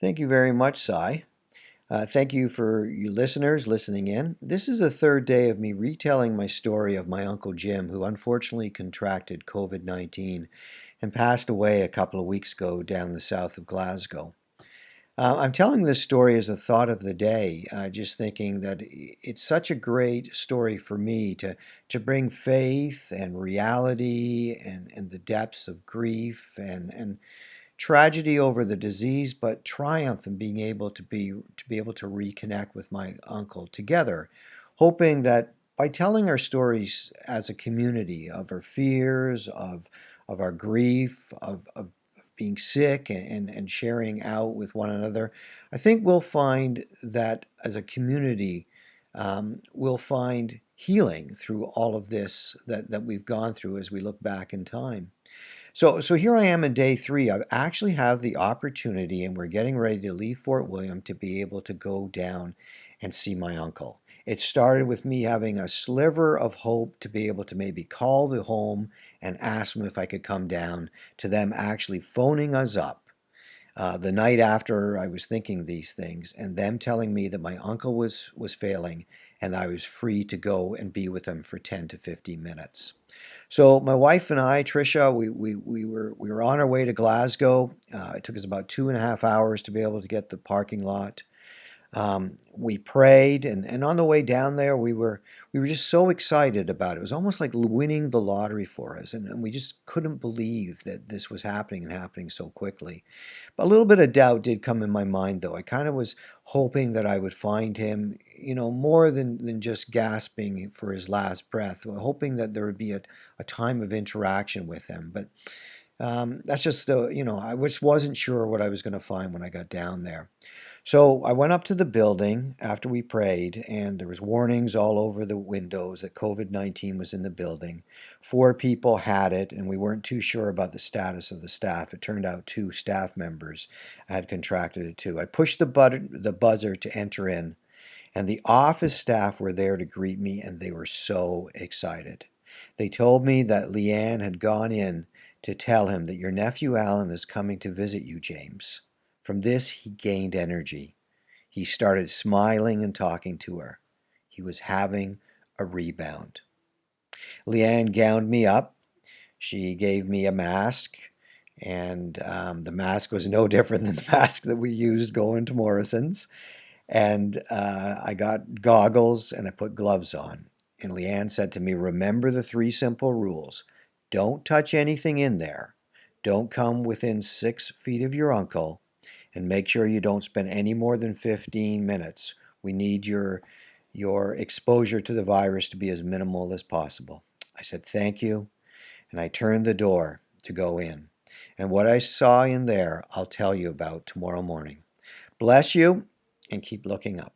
Thank you very much, Cy. Thank you for you listeners listening in. This is the third day of me retelling my story of my Uncle Jim, who unfortunately contracted COVID-19 and passed away a couple of weeks ago down the south of Glasgow. I'm telling this story as a thought of the day, just thinking that it's such a great story for me to bring faith and reality and the depths of grief and tragedy over the disease, but triumph in being able to be able to reconnect with my uncle together, hoping that by telling our stories as a community of our fears, of our grief, of being sick and sharing out with one another, I think we'll find that as a community, we'll find healing through all of this that we've gone through as we look back in time. So here I am in day three. I actually have the opportunity, and we're getting ready to leave Fort William to be able to go down and see my uncle. It started with me having a sliver of hope to be able to maybe call the home and ask them if I could come down, to them actually phoning us up the night after I was thinking these things, and them telling me that my uncle was failing and I was free to go and be with them for 10 to 15 minutes. So my wife and I, Tricia, we were on our way to Glasgow. It took us about 2.5 hours to be able to get the parking lot. We prayed, and on the way down there, we were just so excited about it. It was almost like winning the lottery for us, and we just couldn't believe that this was happening and happening so quickly. But a little bit of doubt did come in my mind, though. I kind of was hoping that I would find him, more than just gasping for his last breath, hoping that there would be a time of interaction with him. But that's just I just wasn't sure what I was going to find when I got down there. So I went up to the building after we prayed, and there was warnings all over the windows that COVID-19 was in the building. 4 people had it, and we weren't too sure about the status of the staff. It turned out 2 staff members had contracted it too. I pushed the buzzer to enter in, and the office staff were there to greet me, and they were so excited. They told me that Leanne had gone in to tell him that your nephew Alan is coming to visit you, James. From this, he gained energy. He started smiling and talking to her. He was having a rebound. Leanne gowned me up. She gave me a mask, and the mask was no different than the mask that we used going to Morrison's. And I got goggles and I put gloves on. And Leanne said to me, remember the 3 simple rules. Don't touch anything in there. Don't come within 6 feet of your uncle. And make sure you don't spend any more than 15 minutes. We need your exposure to the virus to be as minimal as possible. I said, thank you. And I turned the door to go in. And what I saw in there, I'll tell you about tomorrow morning. Bless you, and keep looking up.